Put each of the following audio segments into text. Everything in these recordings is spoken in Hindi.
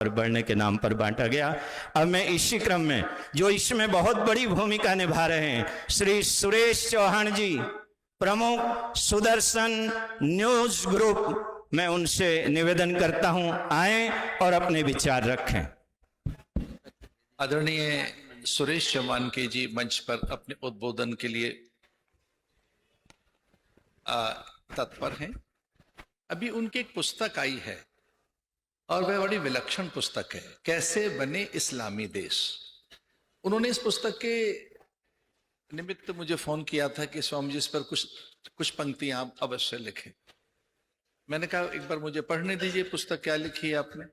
और बढ़ने के नाम पर बांटा गया। अब मैं इसी क्रम में जो इसमें बहुत बड़ी भूमिका निभा रहे हैं श्री सुरेश चौहान जी, प्रमुख सुदर्शन न्यूज ग्रुप, मैं उनसे निवेदन करता हूं आए और अपने विचार रखें। आदरणीय सुरेश चौहान के जी मंच पर अपने उद्बोधन के लिए तत्पर हैं। अभी उनकी एक पुस्तक आई है और वह बड़ी विलक्षण पुस्तक है, कैसे बने इस्लामी देश। उन्होंने इस पुस्तक के निमित्त मुझे फोन किया था कि स्वामी जी इस पर कुछ पंक्तियां आप अवश्य लिखें। मैंने कहा एक बार मुझे पढ़ने दीजिए पुस्तक क्या लिखी है आपने।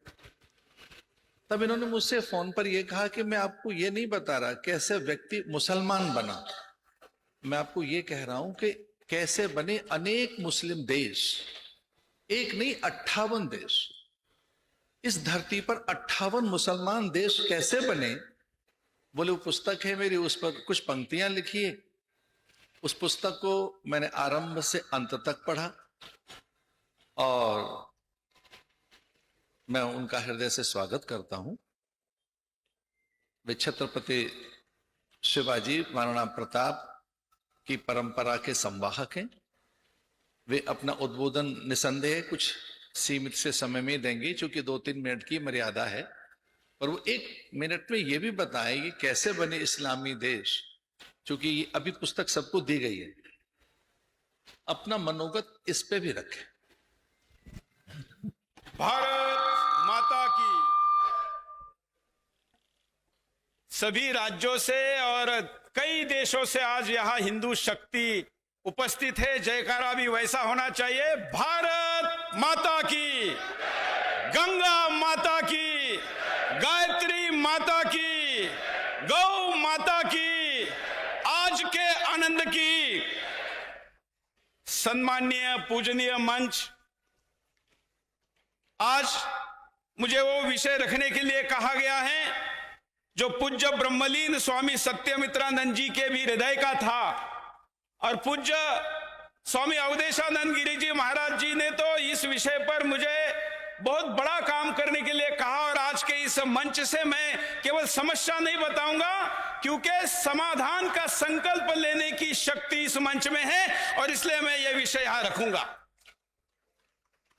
तब इन्होंने मुझसे फोन पर यह कहा कि मैं आपको ये नहीं बता रहा कैसे व्यक्ति मुसलमान बना, मैं आपको ये कह रहा हूं कि कैसे बने अनेक मुस्लिम देश, एक नहीं 58 देश। इस धरती पर 58 मुसलमान देश कैसे बने, बोले वो पुस्तक है मेरी, उस पर कुछ पंक्तियां लिखी है। उस पुस्तक को मैंने आरंभ से अंत तक पढ़ा और मैं उनका हृदय से स्वागत करता हूं। वे छत्रपति शिवाजी महाराणा प्रताप की परंपरा के संवाहक हैं। वे अपना उद्बोधन निसंदेह कुछ सीमित से समय में देंगे, चूंकि 2-3 मिनट की मर्यादा है, और वो 1 मिनट में ये भी बताएंगे कैसे बने इस्लामी देश, चूंकि ये अभी पुस्तक सबको दी गई है। अपना मनोगत इस पे भी रखें। भारत माता की। सभी राज्यों से और कई देशों से आज यहाँ हिंदू शक्ति उपस्थित है। जयकारा भी वैसा होना चाहिए। भारत माता की, गंगा माता की, गायत्री माता की, गौ माता की। आज के आनंद की सम्माननीय पूजनीय मंच, आज मुझे वो विषय रखने के लिए कहा गया है जो पूज्य ब्रह्मलीन स्वामी सत्यमित्रानंद जी के भी हृदय का था, और पूज्य स्वामी अवधेशानंद गिरी जी महाराज जी ने तो इस विषय पर मुझे बहुत बड़ा काम करने के लिए कहा। और आज के इस मंच से मैं केवल समस्या नहीं बताऊंगा, क्योंकि समाधान का संकल्प लेने की शक्ति इस मंच में है, और इसलिए मैं ये विषय यहां रखूंगा।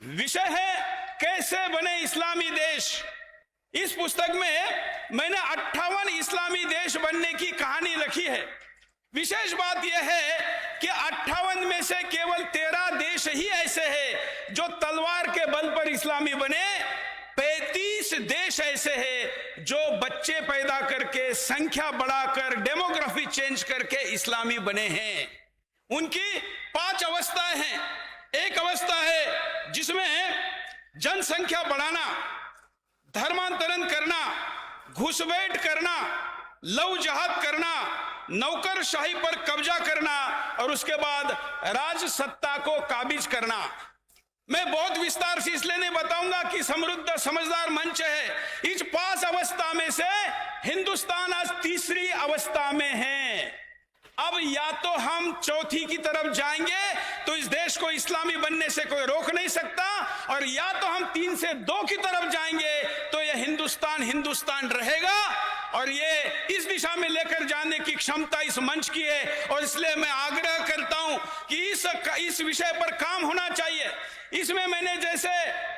विषय है कैसे बने इस्लामी देश। इस पुस्तक में मैंने 58 इस्लामी देश बनने की कहानी लिखी है। विशेष बात यह है कि 58 में से केवल 13 देश ही ऐसे हैं जो तलवार के बल पर इस्लामी बने। 35 देश ऐसे हैं जो बच्चे पैदा करके, संख्या बढ़ाकर, डेमोग्राफी चेंज करके इस्लामी बने हैं। उनकी 5 अवस्थाएं हैं। एक अवस्था है जिसमें जनसंख्या बढ़ाना, धर्मांतरण करना, घुसपैठ करना, लव जहाद करना, नौकरशाही पर कब्जा करना, और उसके बाद राज सत्ता को काबिज करना। मैं बहुत विस्तार से इसलिए नहीं बताऊंगा कि समृद्ध समझदार मंच है। इस 5 अवस्था में से हिंदुस्तान आज तीसरी अवस्था में है। अब या तो हम चौथी की तरफ जाएंगे तो इस देश को इस्लामी बनने से कोई रोक नहीं सकता, और या तो हम 3 से 2 की तरफ जाएंगे तो यह हिंदुस्तान हिंदुस्तान रहेगा। और ये इस दिशा में लेकर जाने की क्षमता इस मंच की है, और इसलिए मैं आग्रह करता हूं कि इस विषय पर काम होना चाहिए। इसमें मैंने जैसे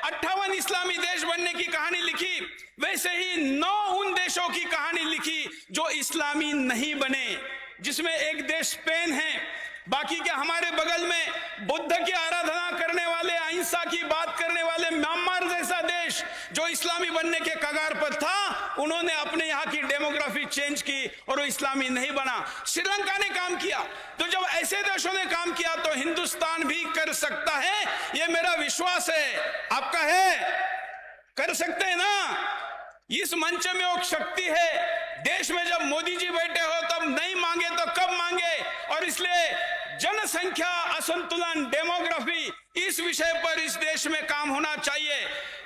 58 इस्लामी देश बनने की कहानी लिखी, वैसे ही 9 उन देशों की कहानी लिखी जो इस्लामी नहीं बने, जिसमें एक देश स्पेन है। बाकी के हमारे बगल में बुद्ध की आराधना करने वाले, अहिंसा की बात करने वाले म्यांमार जैसा देश जो इस्लामी बनने के कगार पर था, उन्होंने अपने यहाँ की डेमोग्राफी चेंज की और वो इस्लामी नहीं बना। श्रीलंका ने काम किया। तो जब ऐसे देशों ने काम किया तो हिंदुस्तान भी कर सकता है, ये मेरा विश्वास है। आपका है? कर सकते हैं ना? इस मंच में वो शक्ति है। देश में जब मोदी जी बैठे हो तब नहीं मांगे तो कब मांगे। और इसलिए जनसंख्या असंतुलन, डेमोग्राफी, इस विषय पर इस देश में काम होना चाहिए।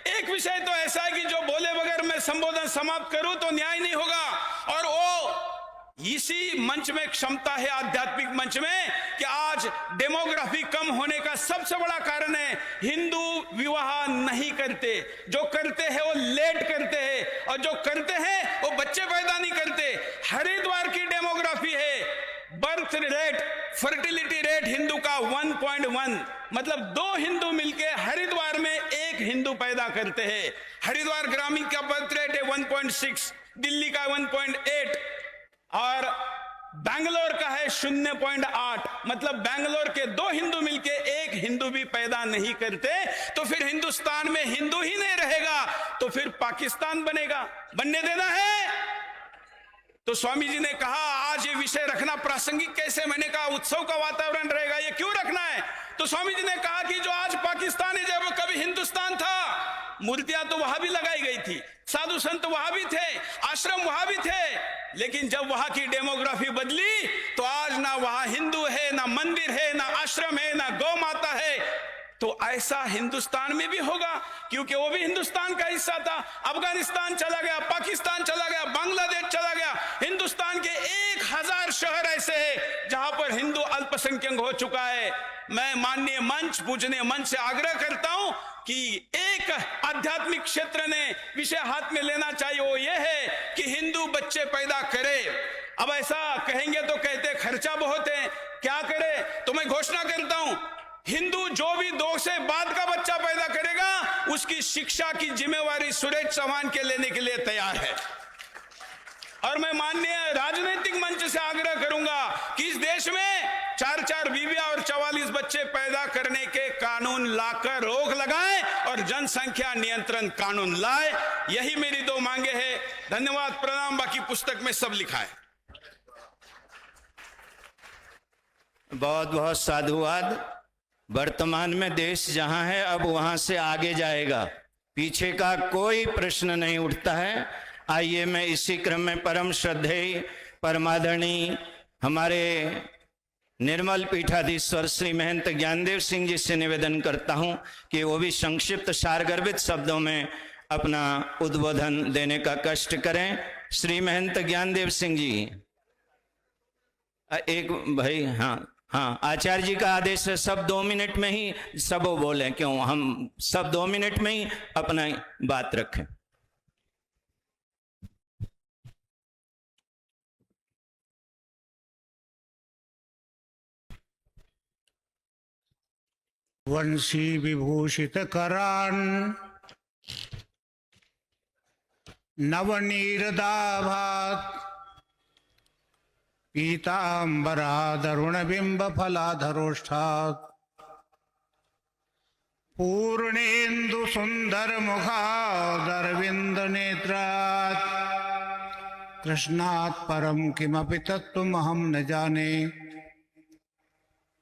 एक विषय तो ऐसा है कि जो बोले बगैर मैं संबोधन समाप्त करूं तो न्याय नहीं होगा, और वो इसी मंच में क्षमता है, आध्यात्मिक मंच में, कि आज डेमोग्राफी कम होने का सबसे बड़ा कारण है हिंदू विवाह नहीं करते। जो करते हैं वो लेट करते हैं, और जो करते हैं वो बच्चे पैदा नहीं करते। हरिद्वार की डेमोग्राफी है, birth rate, fertility rate Hindu का 1.1, मतलब 2 हिंदू मिलके हरिद्वार में 1 हिंदू पैदा करते हैं। हरिद्वार ग्रामीण का बर्थ रेट है 1.6, दिल्ली का 1.8 और बैंगलोर का है 0.8, मतलब बैंगलोर के 2 हिंदू मिलके 1 हिंदू भी पैदा नहीं करते। तो फिर हिंदुस्तान में हिंदू ही नहीं रहेगा तो फिर पाकिस्तान बनेगा, बनने देना है। तो स्वामी जी ने कहा आज ये विषय रखना प्रासंगिक कैसे? मैंने कहा उत्सव का वातावरण रहेगा, ये क्यों रखना है? तो स्वामी जी ने कहा कि जो आज पाकिस्तान है, जब कभी हिंदुस्तान था, मूर्तियां तो वहां भी लगाई गई थी, साधु संत वहां भी थे, आश्रम वहां भी थे, लेकिन जब वहां की डेमोग्राफी बदली तो आज ना वहां हिंदू है, ना मंदिर है, ना आश्रम है, ना गौ माता है। तो ऐसा हिंदुस्तान में भी होगा, क्योंकि वो भी हिंदुस्तान का हिस्सा था। अफगानिस्तान चला गया, पाकिस्तान चला गया, बांग्लादेश चला गया। हिंदुस्तान के 1000 शहर ऐसे हैं जहां पर हिंदू अल्पसंख्यक हो चुका है। मैं माननीय मंच, पूजनीय मंच से आग्रह करता हूं कि एक आध्यात्मिक क्षेत्र ने विषय हाथ में लेना चाहिए, वो ये है कि हिंदू बच्चे पैदा करे। अब ऐसा कहेंगे तो कहते खर्चा बहुत है, क्या करे? तो मैं घोषणा करता हूं, हिंदू जो भी 2 से बाद का बच्चा पैदा करेगा उसकी शिक्षा की जिम्मेवारी सुरेश चौहान के लेने के लिए तैयार है। और मैं माननीय राजनीतिक मंच से आग्रह करूंगा कि इस देश में 4-4 बीवियां और 44 बच्चे पैदा करने के कानून लाकर रोक लगाएं और जनसंख्या नियंत्रण कानून लाए। यही मेरी 2 मांगे हैं। धन्यवाद, प्रणाम। बाकी पुस्तक में सब लिखा है। बहुत बहुत साधुवाद। वर्तमान में देश जहां है अब वहां से आगे जाएगा, पीछे का कोई प्रश्न नहीं उठता है। आइए मैं इसी क्रम में परम श्रद्धेय परमादरणीय हमारे निर्मल पीठाधीश्वर श्री महंत ज्ञानदेव सिंह जी से निवेदन करता हूं कि वो भी संक्षिप्त सारगर्भित शब्दों में अपना उद्बोधन देने का कष्ट करें। श्री महंत ज्ञानदेव सिंह जी, एक भाई, हाँ आचार्य जी का आदेश है, सब 2 मिनट में ही सब बोले, क्यों हम सब 2 मिनट में ही अपना बात रखें। वंशी विभूषित करान नवनीरदाभात पीतांबरादरुण बिंब फलाधरोष्ठात् पूर्णेन्दु सुंदर मुखादरविंद नेत्रात् कृष्णात् परम किमपि तत्त्वमहं न जाने।